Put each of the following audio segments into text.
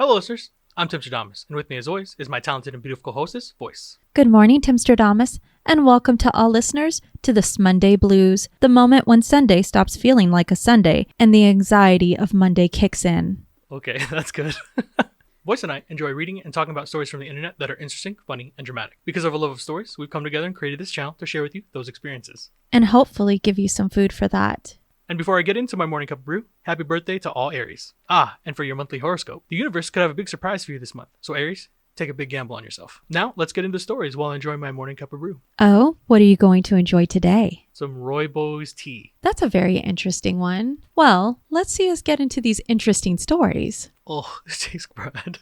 Hello, listeners. I'm Timstradamus, and with me, as always, is my talented and beautiful hostess, Voyse. Good morning, Timstradamus, and welcome to all listeners to the Monday Blues, the moment when Sunday stops feeling like a Sunday and the anxiety of Monday kicks in. Okay, that's good. Voyse and I enjoy reading and talking about stories from the internet that are interesting, funny, and dramatic. Because of a love of stories, we've come together and created this channel to share with you those experiences. And hopefully give you some food for that. And before I get into my morning cup of brew, happy birthday to all Aries. And for your monthly horoscope, the universe could have a big surprise for you this month. So Aries, take a big gamble on yourself. Now, let's get into stories while enjoying my morning cup of brew. Oh, what are you going to enjoy today? Some rooibos tea. That's a very interesting one. Well, let's see us get into these interesting stories. Oh, this tastes bad.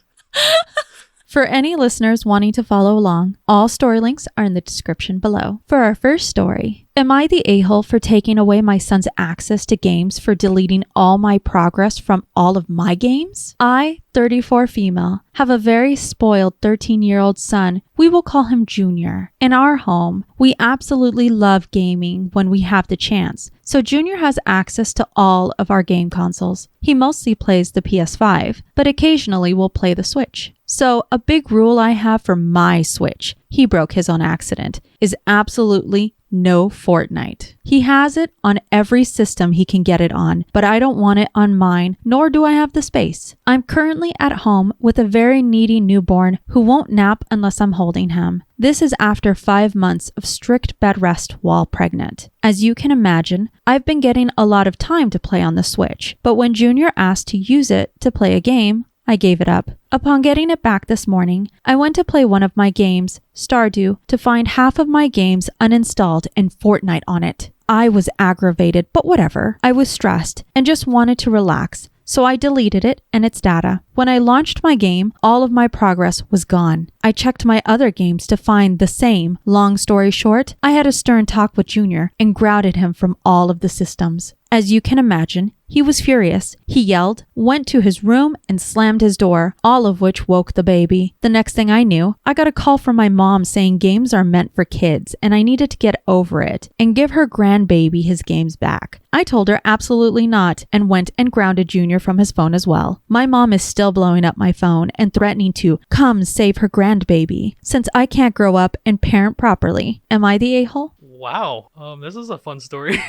For any listeners wanting to follow along, all story links are in the description below. For our first story, am I the a-hole for taking away my son's access to games for deleting all my progress from all of my games? I, 34 female, have a very spoiled 13-year-old son. We will call him Junior. In our home, we absolutely love gaming when we have the chance. So Junior has access to all of our game consoles. He mostly plays the PS5, but occasionally will play the Switch. So a big rule I have for my Switch, he broke his on accident, is absolutely no Fortnite. He has it on every system he can get it on, but I don't want it on mine, nor do I have the space. I'm currently at home with a very needy newborn who won't nap unless I'm holding him. This is after 5 months of strict bed rest while pregnant. As you can imagine, I've been getting a lot of time to play on the Switch, but when Junior asked to use it to play a game, I gave it up. Upon getting it back this morning, I went to play one of my games, Stardew, to find half of my games uninstalled and Fortnite on it. I was aggravated, but whatever. I was stressed and just wanted to relax, so I deleted it and its data. When I launched my game, all of my progress was gone. I checked my other games to find the same. Long story short, I had a stern talk with Junior and grounded him from all of the systems. As you can imagine, he was furious. He yelled, went to his room, and slammed his door, all of which woke the baby. The next thing I knew, I got a call from my mom saying games are meant for kids and I needed to get over it and give her grandbaby his games back. I told her absolutely not and went and grounded Junior from his phone as well. My mom is still blowing up my phone and threatening to come save her grandbaby since I can't grow up and parent properly. Am I the a-hole? Wow. This is a fun story.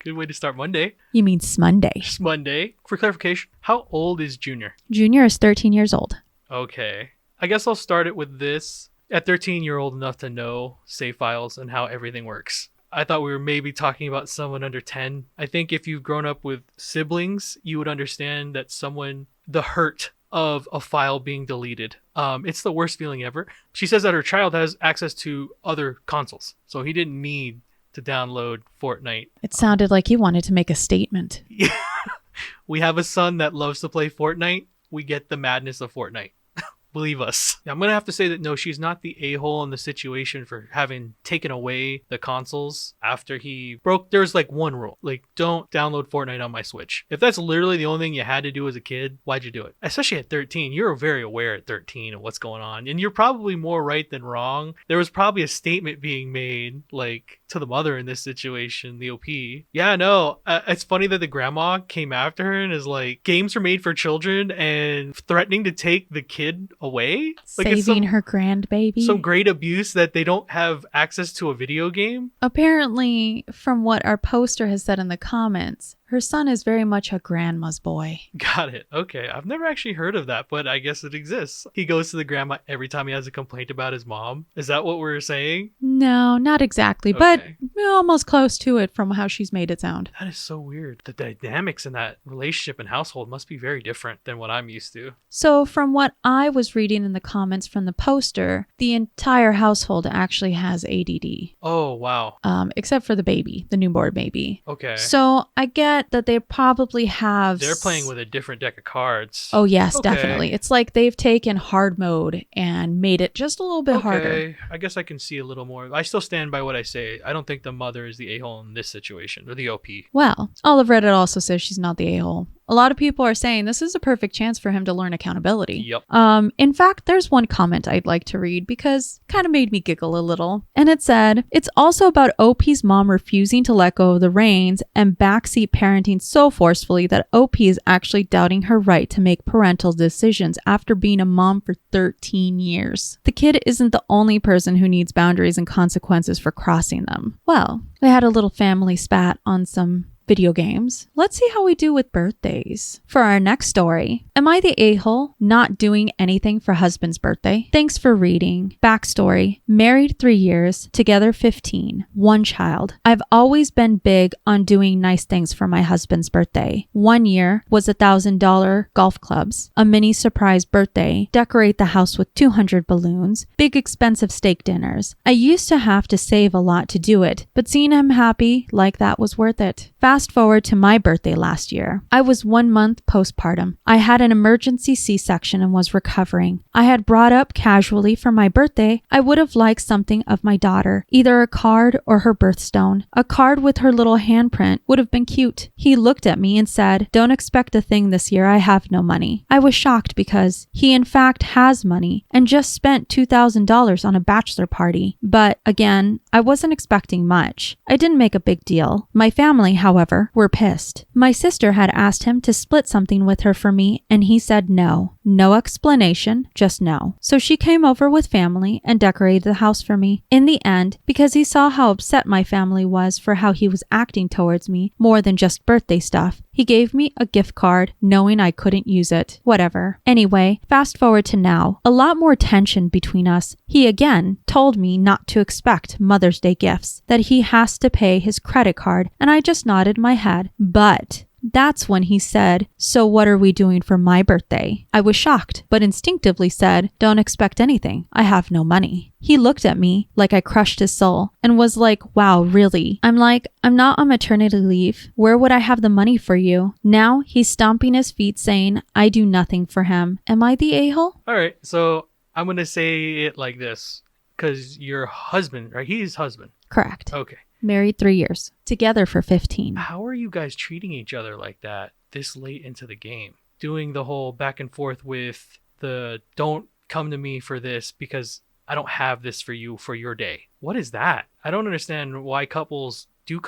Good way to start Monday. You mean Smonday. Monday. For clarification, how old is Junior? Junior is 13 years old. Okay. I guess I'll start it with this. At 13, you're old enough to know save files and how everything works. I thought we were maybe talking about someone under 10. I think if you've grown up with siblings, you would understand that the hurt of a file being deleted. It's the worst feeling ever. She says that her child has access to other consoles, so he didn't need to download Fortnite. It sounded like you wanted to make a statement. Yeah. We have a son that loves to play Fortnite. We get the madness of Fortnite. Believe us. I'm going to have to say that no, she's not the a-hole in the situation for having taken away the consoles after he broke. There's like one rule, like don't download Fortnite on my Switch. If that's literally the only thing you had to do as a kid, why'd you do it? Especially at 13, you're very aware at 13 of what's going on and you're probably more right than wrong. There was probably a statement being made like to the mother in this situation, the OP. Yeah, no, it's funny that the grandma came after her and is like, games are made for children and threatening to take the kid away, like saving her grandbaby. Some great abuse that they don't have access to a video game. Apparently, from what our poster has said in the comments, her son is very much a grandma's boy. Got it. Okay. I've never actually heard of that, but I guess it exists. He goes to the grandma every time he has a complaint about his mom. Is that what we're saying? No, not exactly, but almost close to it from how she's made it sound. That is so weird. The dynamics in that relationship and household must be very different than what I'm used to. So from what I was reading in the comments from the poster, the entire household actually has ADD. Oh, wow. Except for the baby, the newborn baby. Okay. So I get that they probably have... They're playing with a different deck of cards. Oh, yes, definitely. It's like they've taken hard mode and made it just a little bit harder. I guess I can see a little more. I still stand by what I say. I don't think the mother is the a-hole in this situation, or the OP. Well, Olive Reddit also says she's not the a-hole. A lot of people are saying this is a perfect chance for him to learn accountability. Yep. In fact, there's one comment I'd like to read because it kind of made me giggle a little. And it said, it's also about OP's mom refusing to let go of the reins and backseat parenting so forcefully that OP is actually doubting her right to make parental decisions after being a mom for 13 years. The kid isn't the only person who needs boundaries and consequences for crossing them. Well, they had a little family spat on some video games. Let's see how we do with birthdays. For our next story, am I the a-hole not doing anything for husband's birthday? Thanks for reading. Backstory, married 3 years, together 15, one child. I've always been big on doing nice things for my husband's birthday. 1 year was $1,000 golf clubs, a mini surprise birthday, decorate the house with 200 balloons, big expensive steak dinners. I used to have to save a lot to do it, but seeing him happy like that was worth it. Fast forward to my birthday last year. I was 1 month postpartum. I had an emergency C-section and was recovering. I had brought up casually for my birthday, I would have liked something of my daughter, either a card or her birthstone. A card with her little handprint would have been cute. He looked at me and said, "Don't expect a thing this year, I have no money." I was shocked because he in fact has money and just spent $2,000 on a bachelor party. But again, I wasn't expecting much. I didn't make a big deal. My family, however, were pissed. My sister had asked him to split something with her for me, and he said no. No explanation, just no. So she came over with family and decorated the house for me. In the end, because he saw how upset my family was for how he was acting towards me, more than just birthday stuff, he gave me a gift card knowing I couldn't use it. Whatever. Anyway, fast forward to now. A lot more tension between us. He again told me not to expect Mother's Day gifts, that he has to pay his credit card, and I just nodded my head. But that's when he said, "So what are we doing for my birthday?" I was shocked, but instinctively said, "Don't expect anything. I have no money." He looked at me like I crushed his soul and was like, "Wow, really?" I'm like, "I'm not on maternity leave. Where would I have the money for you?" Now he's stomping his feet saying, I do nothing for him. Am I the a-hole? All right. So I'm going to say it like this because your husband, right? He's husband. Correct. Okay. Married 3 years. Together for 15. How are you guys treating each other like that this late into the game? Doing the whole back and forth with the don't come to me for this because I don't have this for you for your day. What is that? I don't understand why couples do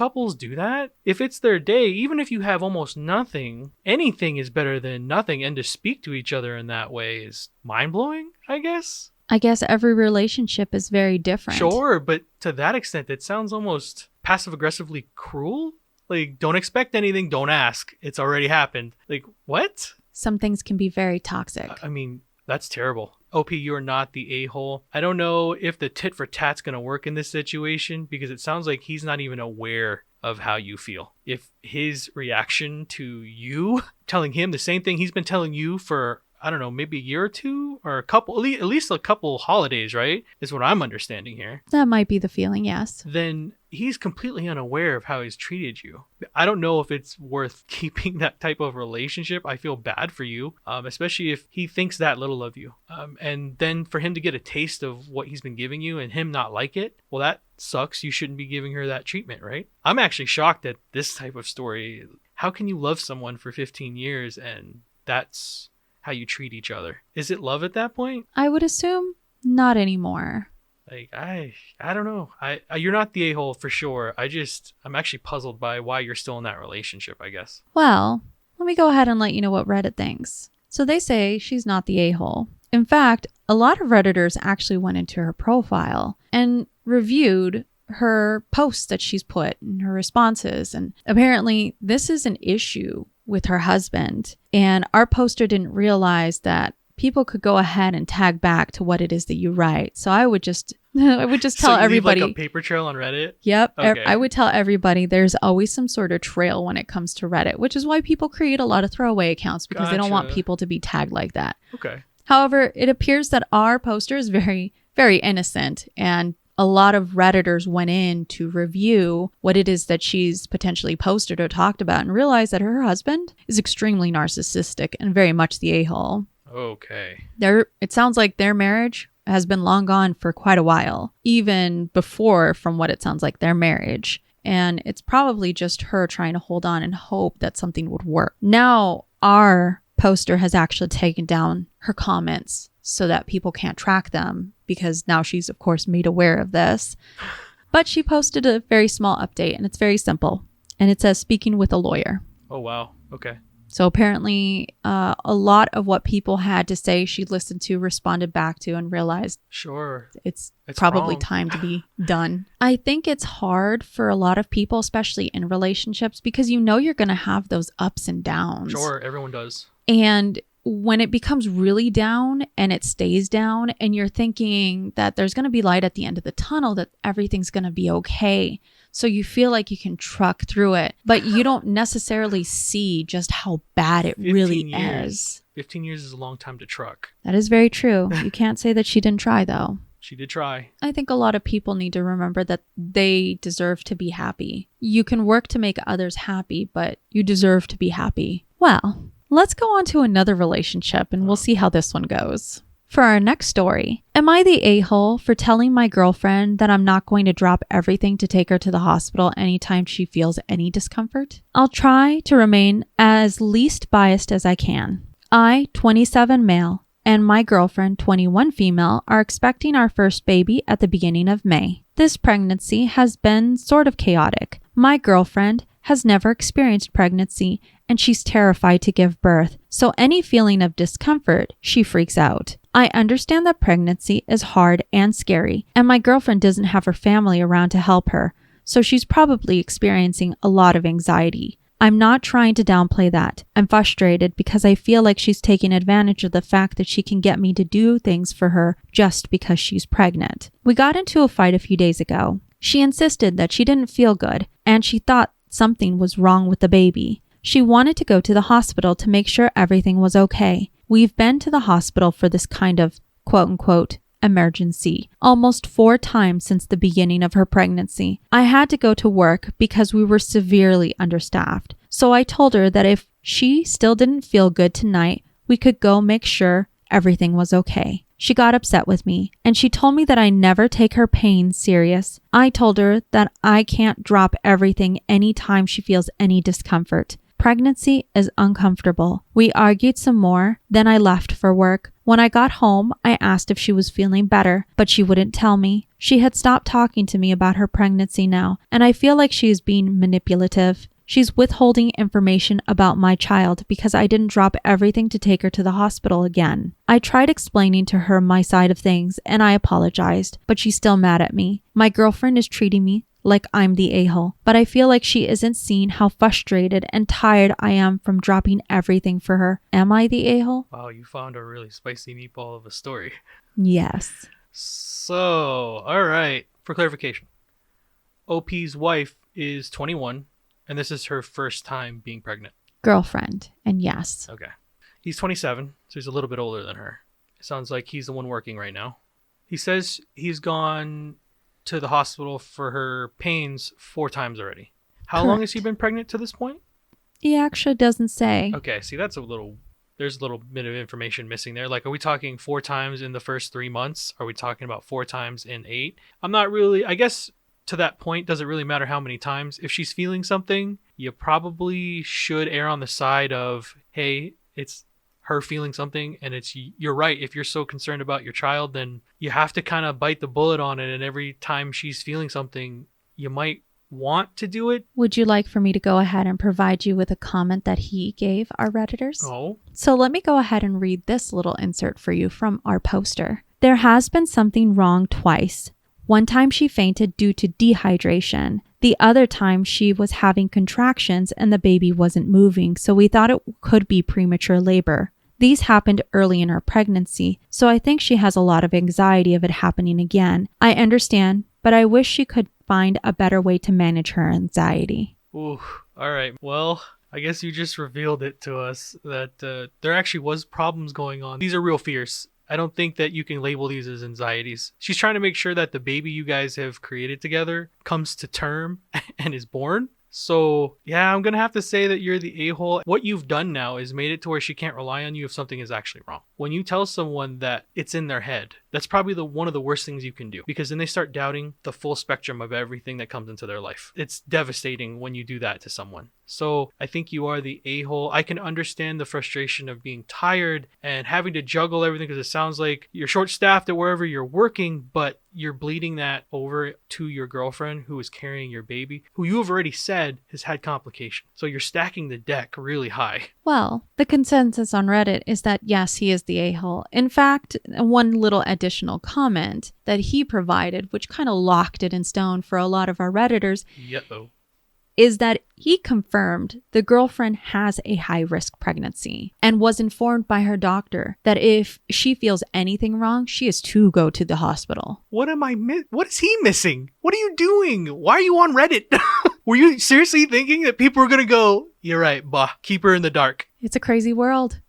that? If it's their day, even if you have almost nothing, anything is better than nothing. And to speak to each other in that way is mind-blowing, I guess. I guess every relationship is very different. Sure, but to that extent, it sounds almost passive-aggressively cruel. Like, don't expect anything, don't ask. It's already happened. Like, what? Some things can be very toxic. I mean, that's terrible. OP, you're not the a-hole. I don't know if the tit for tat's going to work in this situation because it sounds like he's not even aware of how you feel. If his reaction to you telling him the same thing he's been telling you for, I don't know, maybe a year or two or a couple, at least a couple holidays, right? Is what I'm understanding here. That might be the feeling, yes. Then he's completely unaware of how he's treated you. I don't know if it's worth keeping that type of relationship. I feel bad for you, especially if he thinks that little of you. And then for him to get a taste of what he's been giving you and him not like it, well, that sucks. You shouldn't be giving her that treatment, right? I'm actually shocked at this type of story. How can you love someone for 15 years and that's how you treat each other? Is it love at that point? I would assume not anymore. Like, I don't know. You're not the a-hole for sure. I'm actually puzzled by why you're still in that relationship, I guess. Well, let me go ahead and let you know what Reddit thinks. So they say she's not the a-hole. In fact, a lot of Redditors actually went into her profile and reviewed her posts that she's put and her responses. And apparently this is an issue with her husband. And our poster didn't realize that people could go ahead and tag back to what it is that you write. So I would just tell everybody. Leave like a paper trail on Reddit? Yep. Okay. I would tell everybody there's always some sort of trail when it comes to Reddit, which is why people create a lot of throwaway accounts because they don't want people to be tagged like that. Okay. However, it appears that our poster is very, very innocent, and a lot of Redditors went in to review what it is that she's potentially posted or talked about and realized that her husband is extremely narcissistic and very much the a-hole. Okay. It sounds like their marriage has been long gone for quite a while, even before, from what it sounds like, their marriage. And it's probably just her trying to hold on and hope that something would work. Now, our poster has actually taken down her comments so that people can't track them, because now she's, of course, made aware of this. But she posted a very small update, and it's very simple. And it says, speaking with a lawyer. Oh, wow. Okay. So apparently a lot of what people had to say, she listened to, responded back to, and realized Sure. it's probably wrong. time to be done. I think it's hard for a lot of people, especially in relationships, because you know you're going to have those ups and downs. Sure. Everyone does. And when it becomes really down and it stays down and you're thinking that there's going to be light at the end of the tunnel, that everything's going to be okay. So you feel like you can truck through it, but you don't necessarily see just how bad it really is. 15 years is a long time to truck. That is very true. You can't say that she didn't try, though. She did try. I think a lot of people need to remember that they deserve to be happy. You can work to make others happy, but you deserve to be happy. Well, let's go on to another relationship and we'll see how this one goes. For our next story, am I the a-hole for telling my girlfriend that I'm not going to drop everything to take her to the hospital anytime she feels any discomfort? I'll try to remain as least biased as I can. I, 27 male, and my girlfriend, 21 female, are expecting our first baby at the beginning of May. This pregnancy has been sort of chaotic. My girlfriend has never experienced pregnancy and she's terrified to give birth, so any feeling of discomfort, she freaks out. I understand that pregnancy is hard and scary, and my girlfriend doesn't have her family around to help her, so she's probably experiencing a lot of anxiety. I'm not trying to downplay that. I'm frustrated because I feel like she's taking advantage of the fact that she can get me to do things for her just because she's pregnant. We got into a fight a few days ago. She insisted that she didn't feel good, and she thought something was wrong with the baby. She wanted to go to the hospital to make sure everything was okay. We've been to the hospital for this kind of quote-unquote emergency almost 4 times since the beginning of her pregnancy. I had to go to work because we were severely understaffed. So I told her that if she still didn't feel good tonight, we could go make sure everything was okay. She got upset with me, and she told me that I never take her pain serious. I told her that I can't drop everything anytime she feels any discomfort. Pregnancy is uncomfortable. We argued some more, then I left for work. When I got home, I asked if she was feeling better, but she wouldn't tell me. She had stopped talking to me about her pregnancy now, and I feel like she is being manipulative. She's withholding information about my child because I didn't drop everything to take her to the hospital again. I tried explaining to her my side of things, and I apologized, but she's still mad at me. My girlfriend is treating me like I'm the a-hole, but I feel like she isn't seeing how frustrated and tired I am from dropping everything for her. Am I the a-hole? Wow, you found a really spicy meatball of a story. Yes. So, all right. For clarification, OP's wife is 21, and this is her first time being pregnant. Girlfriend, and yes. Okay. He's 27, so he's a little bit older than her. It sounds like he's the one working right now. He says he's gone to the hospital for her pains 4 times already. How long has she been pregnant to this point? He actually doesn't say. Okay, see, there's a little bit of information missing there. Like, are we talking 4 times in the first 3 months? Are we talking about 4 times in 8? I'm not really, I guess to that point, does it really matter how many times? If she's feeling something, you probably should err on the side of, hey, it's her feeling something, and you're right. If you're so concerned about your child, then you have to kind of bite the bullet on it, and every time she's feeling something, you might want to do it. Would you like for me to go ahead and provide you with a comment that he gave our Redditors? Oh. So let me go ahead and read this little insert for you from our poster. There has been something wrong twice. One time she fainted due to dehydration. The other time she was having contractions and the baby wasn't moving, so we thought it could be premature labor. These happened early in her pregnancy, so I think she has a lot of anxiety of it happening again. I understand, but I wish she could find a better way to manage her anxiety. Ooh, all right. Well, I guess you just revealed it to us that there actually was problems going on. These are real fears. I don't think that you can label these as anxieties. She's trying to make sure that the baby you guys have created together comes to term and is born. So, yeah, I'm going to have to say that you're the a-hole. What you've done now is made it to where she can't rely on you if something is actually wrong. When you tell someone that it's in their head, That's probably one of the worst things you can do, because then they start doubting the full spectrum of everything that comes into their life. It's devastating when you do that to someone. So I think you are the a-hole. I can understand the frustration of being tired and having to juggle everything, because it sounds like you're short-staffed at wherever you're working, but you're bleeding that over to your girlfriend who is carrying your baby, who you have already said has had complications. So you're stacking the deck really high. Well, the consensus on Reddit is that yes, he is the a-hole. In fact, one little additional comment that he provided, which kind of locked it in stone for a lot of our Redditors, is that he confirmed the girlfriend has a high-risk pregnancy and was informed by her doctor that if she feels anything wrong, she is to go to the hospital. What is he missing? What are you doing? Why are you on Reddit? Were you seriously thinking that people were going to go, you're right, bah, keep her in the dark? It's a crazy world.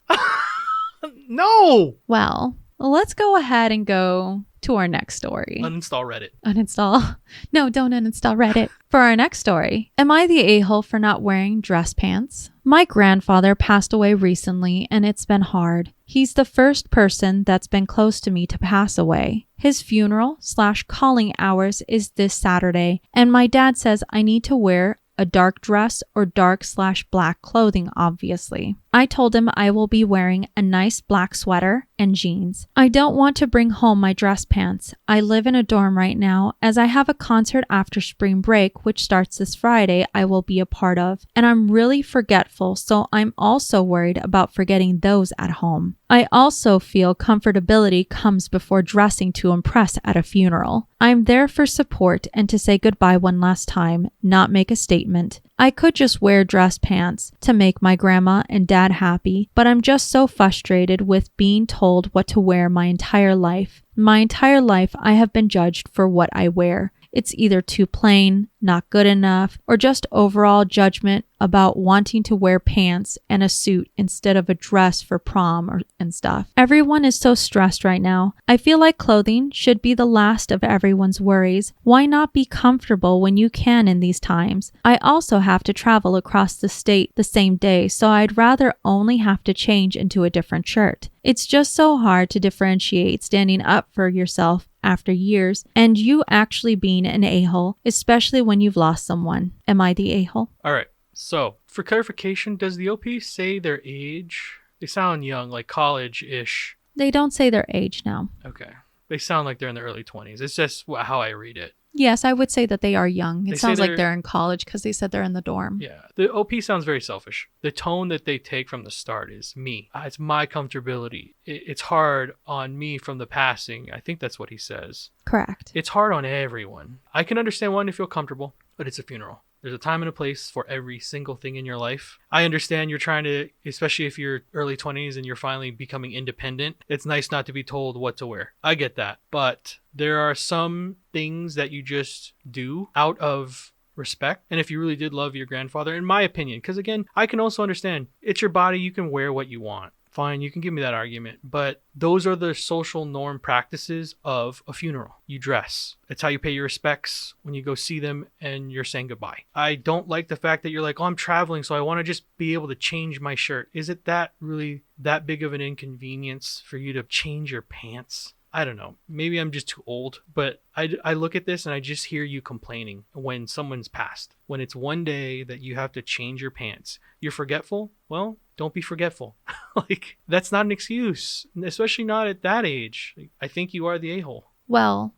No! Well, let's go ahead and go to our next story. Uninstall Reddit. Uninstall? No, don't uninstall Reddit. For our next story, am I the a-hole for not wearing dress pants? My grandfather passed away recently and it's been hard. He's the first person that's been close to me to pass away. His funeral/calling hours is this Saturday, and my dad says I need to wear a dark dress or dark/black clothing, obviously. I told him I will be wearing a nice black sweater and jeans. I don't want to bring home my dress pants. I live in a dorm right now as I have a concert after spring break, which starts this Friday, I will be a part of. And I'm really forgetful, so I'm also worried about forgetting those at home. I also feel comfortability comes before dressing to impress at a funeral. I'm there for support and to say goodbye one last time, not make a statement. I could just wear dress pants to make my grandma and dad happy, but I'm just so frustrated with being told what to wear my entire life. My entire life, I have been judged for what I wear. It's either too plain, not good enough, or just overall judgment about wanting to wear pants and a suit instead of a dress for prom and stuff. Everyone is so stressed right now. I feel like clothing should be the last of everyone's worries. Why not be comfortable when you can in these times? I also have to travel across the state the same day, so I'd rather only have to change into a different shirt. It's just so hard to differentiate standing up for yourself after years and you actually being an a-hole, especially when you've lost someone. Am I the a-hole? All right. So, for clarification, does the OP say their age? They sound young, like college-ish. They don't say their age now. Okay. They sound like they're in their early 20s. It's just how I read it. Yes, I would say that they are young. It sounds like they're in college because they said they're in the dorm. Yeah. The OP sounds very selfish. The tone that they take from the start is me. It's my comfortability. It's hard on me from the passing. I think that's what he says. Correct. It's hard on everyone. I can understand wanting to feel comfortable, but it's a funeral. There's a time and a place for every single thing in your life. I understand you're trying to, especially if you're early 20s and you're finally becoming independent, it's nice not to be told what to wear. I get that. But there are some things that you just do out of respect. And if you really did love your grandfather, in my opinion, because again, I can also understand it's your body. You can wear what you want. Fine, you can give me that argument, but those are the social norm practices of a funeral. You dress. It's how you pay your respects when you go see them and you're saying goodbye. I don't like the fact that you're like, oh, I'm traveling, so I want to just be able to change my shirt. Is it that really that big of an inconvenience for you to change your pants? I don't know. Maybe I'm just too old, but I look at this and I just hear you complaining when someone's passed. When it's one day that you have to change your pants. You're forgetful? Well, don't be forgetful. Like, that's not an excuse, especially not at that age. I think you are the a-hole. Well,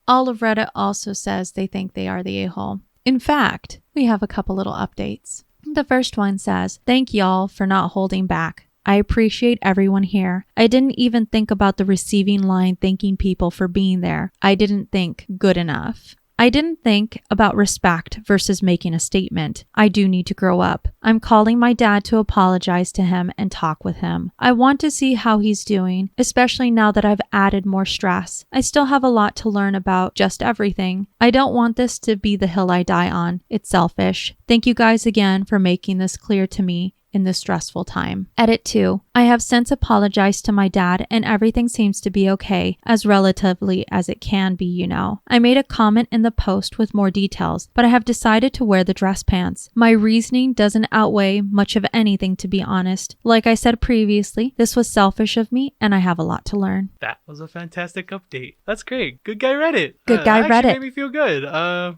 all of Reddit also says they think they are the a-hole. In fact, we have a couple little updates. The first one says, thank y'all for not holding back. I appreciate everyone here. I didn't even think about the receiving line thanking people for being there. I didn't think good enough. I didn't think about respect versus making a statement. I do need to grow up. I'm calling my dad to apologize to him and talk with him. I want to see how he's doing, especially now that I've added more stress. I still have a lot to learn about just everything. I don't want this to be the hill I die on. It's selfish. Thank you guys again for making this clear to me. in this stressful time. Edit 2. I have since apologized to my dad and everything seems to be okay, as relatively as it can be, you know. I made a comment in the post with more details, but I have decided to wear the dress pants. My reasoning doesn't outweigh much of anything, to be honest. Like I said previously, this was selfish of me and I have a lot to learn. That was a fantastic update. That's great. Good guy read it. Good guy read it. Made me feel good.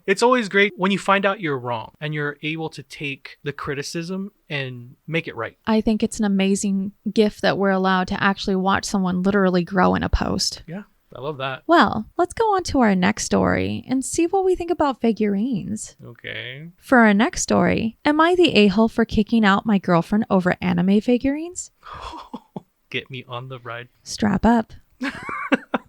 It's always great when you find out you're wrong and you're able to take the criticism and make it right. I think it's an amazing gift that we're allowed to actually watch someone literally grow in a post. Yeah, I love that. Well, let's go on to our next story and see what we think about figurines. Okay. For our next story, am I the a-hole for kicking out my girlfriend over anime figurines? Get me on the ride. Strap up.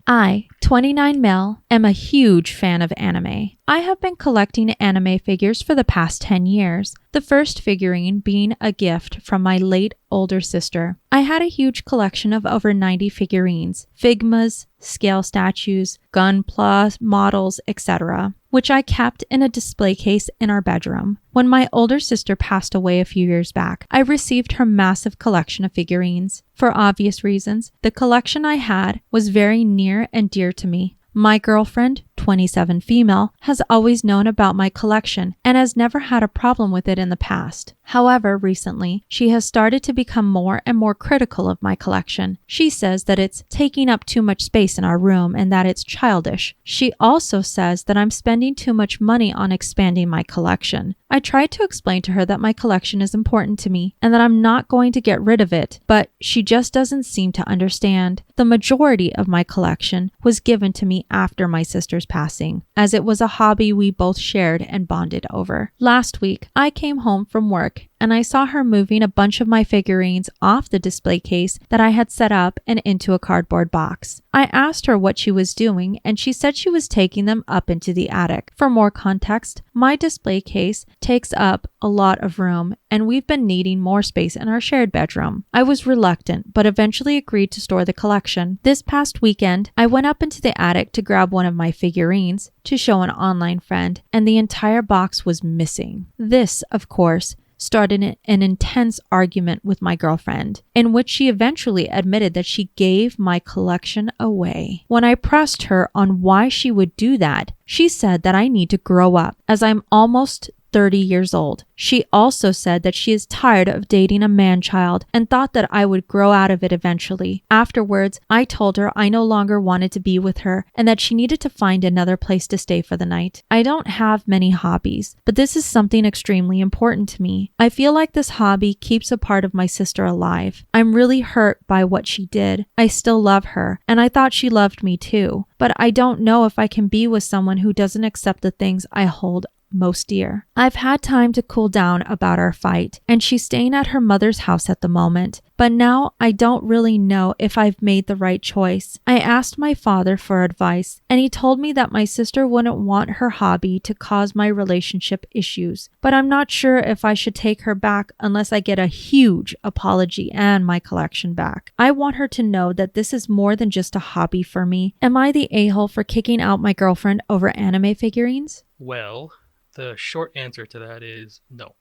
I, 29 male, am a huge fan of anime. I have been collecting anime figures for the past 10 years, the first figurine being a gift from my late older sister. I had a huge collection of over 90 figurines, Figmas, scale statues, Gunpla models, etc., which I kept in a display case in our bedroom. When my older sister passed away a few years back, I received her massive collection of figurines. For obvious reasons, the collection I had was very near and dear to me. My girlfriend, 27 female, has always known about my collection and has never had a problem with it in the past. However, recently, she has started to become more and more critical of my collection. She says that it's taking up too much space in our room and that it's childish. She also says that I'm spending too much money on expanding my collection. I tried to explain to her that my collection is important to me and that I'm not going to get rid of it, but she just doesn't seem to understand. The majority of my collection was given to me after my sister's passing, as it was a hobby we both shared and bonded over. Last week, I came home from work and I saw her moving a bunch of my figurines off the display case that I had set up and into a cardboard box. I asked her what she was doing and she said she was taking them up into the attic. For more context, my display case takes up a lot of room and we've been needing more space in our shared bedroom. I was reluctant, but eventually agreed to store the collection. This past weekend, I went up into the attic to grab one of my figurines to show an online friend, and the entire box was missing. This, of course, started an intense argument with my girlfriend, in which she eventually admitted that she gave my collection away. When I pressed her on why she would do that, she said that I need to grow up, as I'm almost 30 years old. She also said that she is tired of dating a man-child and thought that I would grow out of it eventually. Afterwards, I told her I no longer wanted to be with her and that she needed to find another place to stay for the night. I don't have many hobbies, but this is something extremely important to me. I feel like this hobby keeps a part of my sister alive. I'm really hurt by what she did. I still love her, and I thought she loved me too, but I don't know if I can be with someone who doesn't accept the things I hold most dear. I've had time to cool down about our fight, and she's staying at her mother's house at the moment, but now I don't really know if I've made the right choice. I asked my father for advice, and he told me that my sister wouldn't want her hobby to cause my relationship issues, but I'm not sure if I should take her back unless I get a huge apology and my collection back. I want her to know that this is more than just a hobby for me. Am I the a-hole for kicking out my girlfriend over anime figurines? Well, the short answer to that is no.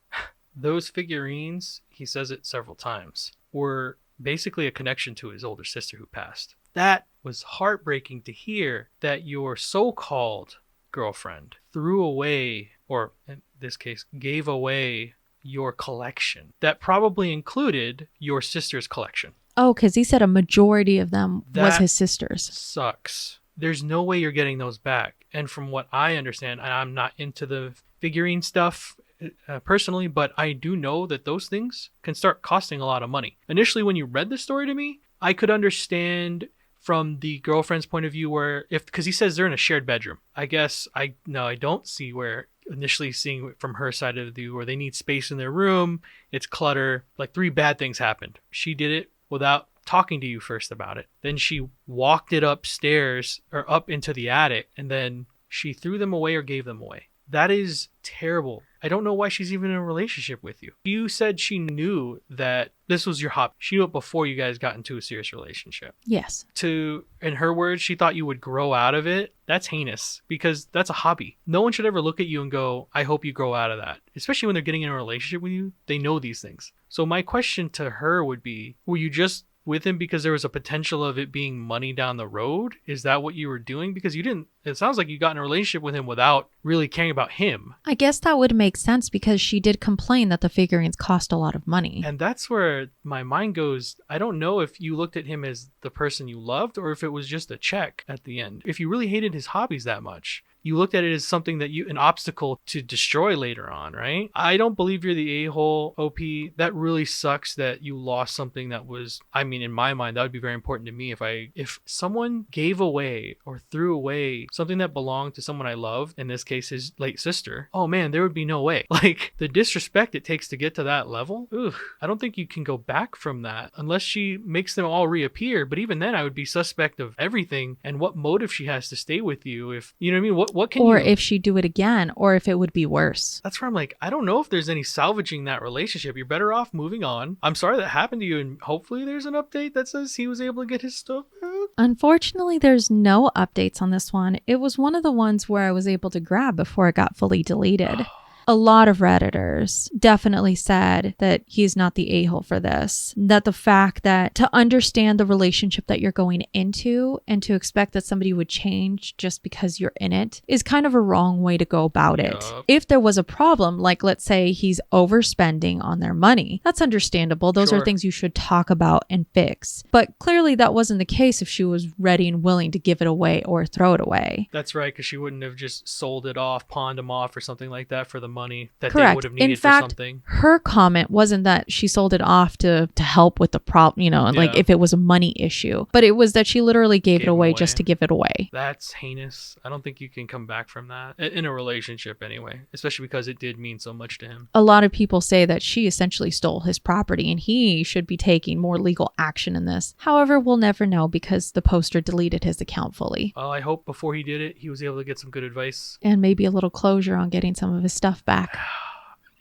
Those figurines, he says it several times, were basically a connection to his older sister who passed. That was heartbreaking to hear, that your so-called girlfriend threw away, or in this case, gave away your collection that probably included your sister's collection. Oh, because he said a majority of them was his sister's. Sucks. There's no way you're getting those back. And from what I understand, and I'm not into the figurine stuff personally, but I do know that those things can start costing a lot of money. Initially, when you read the story to me, I could understand from the girlfriend's point of view where, because he says they're in a shared bedroom. I guess I don't see where initially seeing it from her side of the view where they need space in their room. It's clutter. Like 3 bad things happened. She did it without talking to you first about it. Then she walked it upstairs or up into the attic, and then she threw them away or gave them away. That is terrible. I don't know why she's even in a relationship with you. You said she knew that this was your hobby. She knew it before you guys got into a serious relationship. Yes. In her words, she thought you would grow out of it. That's heinous because that's a hobby. No one should ever look at you and go, I hope you grow out of that. Especially when they're getting in a relationship with you. They know these things. So my question to her would be, were you just with him because there was a potential of it being money down the road? Is that what you were doing? Because it sounds like you got in a relationship with him without really caring about him. I guess that would make sense because she did complain that the figurines cost a lot of money. And that's where my mind goes. I don't know if you looked at him as the person you loved or if it was just a check at the end. If you really hated his hobbies that much, you looked at it as something that an obstacle to destroy later on, right? I don't believe you're the a-hole, OP. That really sucks that you lost something that was, in my mind, that would be very important to me. If someone gave away or threw away something that belonged to someone I loved, in this case, his late sister, oh man, there would be no way. Like the disrespect it takes to get to that level, I don't think you can go back from that unless she makes them all reappear. But even then, I would be suspect of everything and what motive she has to stay with you. If, you know what I mean? What can or you... if she'd do it again, or if it would be worse. That's where I'm like, I don't know if there's any salvaging that relationship. You're better off moving on. I'm sorry that happened to you, and hopefully there's an update that says he was able to get his stuff back. Unfortunately, there's no updates on this one. It was one of the ones where I was able to grab before it got fully deleted. A lot of Redditors definitely said that he's not the a-hole for this. That the fact that to understand the relationship that you're going into and to expect that somebody would change just because you're in it is kind of a wrong way to go about it. Yep. If there was a problem, like let's say he's overspending on their money, that's understandable. Those Sure. are things you should talk about and fix. But clearly that wasn't the case if she was ready and willing to give it away or throw it away. That's right, because she wouldn't have just sold it off, pawned him off or something like that for the money that Correct. they would have needed In fact, for something. her comment wasn't that she sold it off to help with the problem, like Yeah. if it was a money issue, but it was that she literally gave it Gave away away. just to give it away. That's heinous. I don't think you can come back from that in a relationship anyway, especially because it did mean so much to him. A lot of people say that she essentially stole his property and he should be taking more legal action in this. However, we'll never know because the poster deleted his account fully. Well, I hope before he did it, he was able to get some good advice. And maybe a little closure on getting some of his stuff back.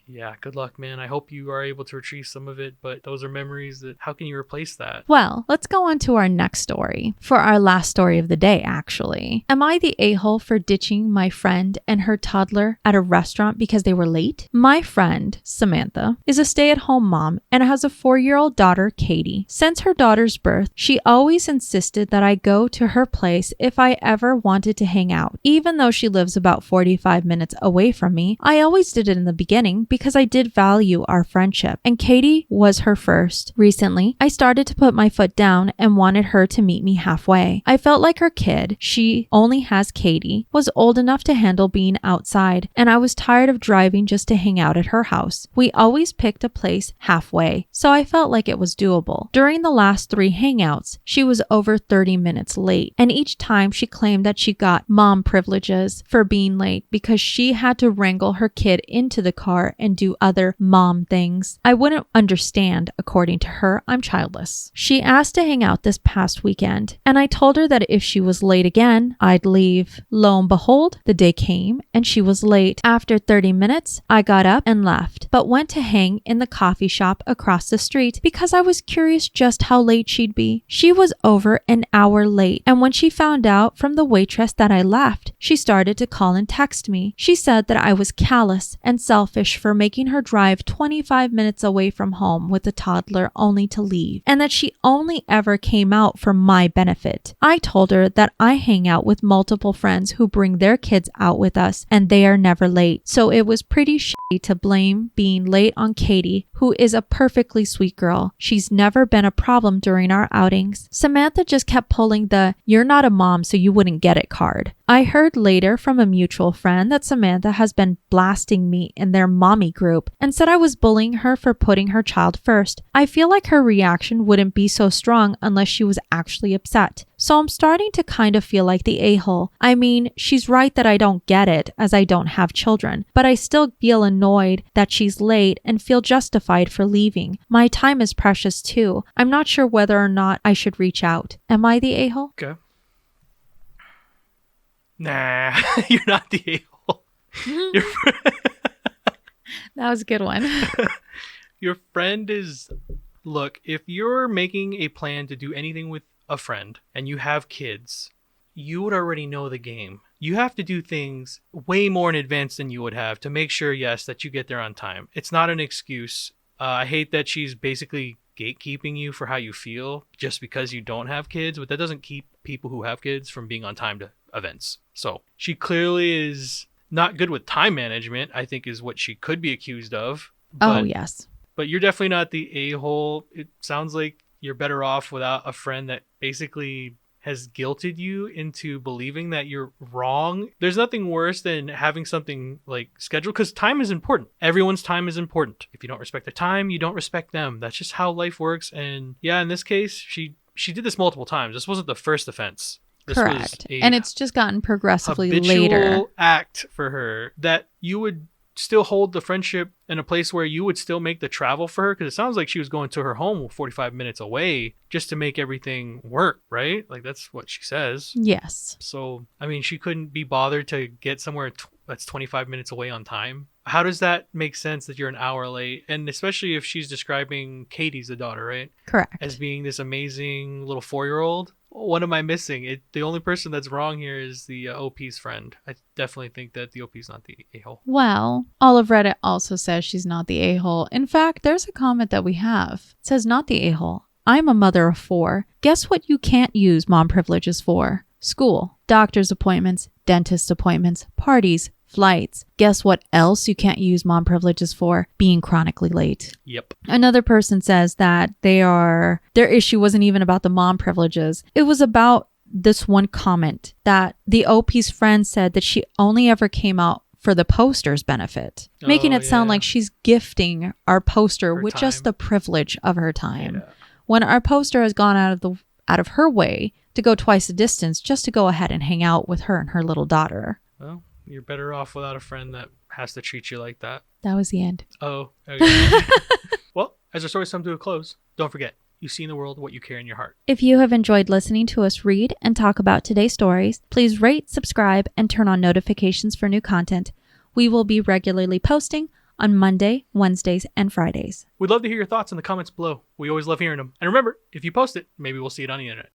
Yeah, good luck, man. I hope you are able to retrieve some of it, but those are memories that, how can you replace that? Well, let's go on to our next story. For our last story of the day, actually. Am I the a-hole for ditching my friend and her toddler at a restaurant because they were late? My friend, Samantha, is a stay-at-home mom and has a 4-year-old daughter, Katie. Since her daughter's birth, she always insisted that I go to her place if I ever wanted to hang out. Even though she lives about 45 minutes away from me, I always did it in the beginning because I did value our friendship, and Katie was her first. Recently, I started to put my foot down and wanted her to meet me halfway. I felt like her kid, she only has Katie, was old enough to handle being outside, and I was tired of driving just to hang out at her house. We always picked a place halfway, so I felt like it was doable. During the last 3 hangouts, she was over 30 minutes late, and each time she claimed that she got mom privileges for being late because she had to wrangle her kid into the car and do other mom things. I wouldn't understand. According to her, I'm childless. She asked to hang out this past weekend, and I told her that if she was late again, I'd leave. Lo and behold, the day came and she was late. After 30 minutes, I got up and left, but went to hang in the coffee shop across the street because I was curious just how late she'd be. She was over an hour late, and when she found out from the waitress that I left, she started to call and text me. She said that I was callous and selfish for making her drive 25 minutes away from home with a toddler only to leave, and that she only ever came out for my benefit. I told her that I hang out with multiple friends who bring their kids out with us, and they are never late. So it was pretty shitty to blame being late on Katie, who is a perfectly sweet girl. She's never been a problem during our outings. Samantha just kept pulling the "you're not a mom so you wouldn't get it" card. I heard later from a mutual friend that Samantha has been blasting me in their mommy group and said I was bullying her for putting her child first. I feel like her reaction wouldn't be so strong unless she was actually upset. So I'm starting to kind of feel like the a-hole. I mean, she's right that I don't get it as I don't have children, but I still feel annoyed that she's late and feel justified for leaving. My time is precious too. I'm not sure whether or not I should reach out. Am I the a-hole? Okay. Nah, you're not the a-hole. You're That was a good one. Your friend is... Look, if you're making a plan to do anything with a friend and you have kids, you would already know the game. You have to do things way more in advance than you would have to make sure, yes, that you get there on time. It's not an excuse. I hate that she's basically gatekeeping you for how you feel just because you don't have kids, but that doesn't keep people who have kids from being on time to events. So she clearly is not good with time management, I think is what she could be accused of. Oh, yes. But you're definitely not the a-hole. It sounds like you're better off without a friend that basically has guilted you into believing that you're wrong. There's nothing worse than having something like scheduled, because time is important. Everyone's time is important. If you don't respect their time, you don't respect them. That's just how life works. And yeah, in this case, she did this multiple times. This wasn't the first offense. This Correct. was And it's just gotten progressively habitual later. act for her that you would still hold the friendship in a place where you would still make the travel for her, because it sounds like she was going to her home 45 minutes away just to make everything work, right? Like that's what she says. Yes. So I mean, she couldn't be bothered to get somewhere that's 25 minutes away on time. How does that make sense that you're an hour late? And especially if she's describing Katie's the daughter, right, Correct. as being this amazing little 4-year-old. What am I missing? The only person that's wrong here is the OP's friend. I definitely think that the OP's not the a-hole. Well, all of Reddit also says she's not the a-hole. In fact, there's a comment that we have. It says, not the a-hole. I'm a mother of 4. Guess what you can't use mom privileges for? School, doctor's appointments, dentist appointments, parties, flights. Guess what else you can't use mom privileges for? Being chronically late. Yep. Another person says that their issue wasn't even about the mom privileges. It was about this one comment that the OP's friend said that she only ever came out for the poster's benefit, making it sound like she's gifting our poster with just the privilege of her time. Yeah. When our poster has gone out of her way to go twice the distance just to go ahead and hang out with her and her little daughter. Well, you're better off without a friend that has to treat you like that. That was the end. Oh, okay. Well, as our stories come to a close, don't forget, you see in the world what you carry in your heart. If you have enjoyed listening to us read and talk about today's stories, please rate, subscribe, and turn on notifications for new content. We will be regularly posting on Monday, Wednesdays, and Fridays. We'd love to hear your thoughts in the comments below. We always love hearing them. And remember, if you post it, maybe we'll see it on the internet.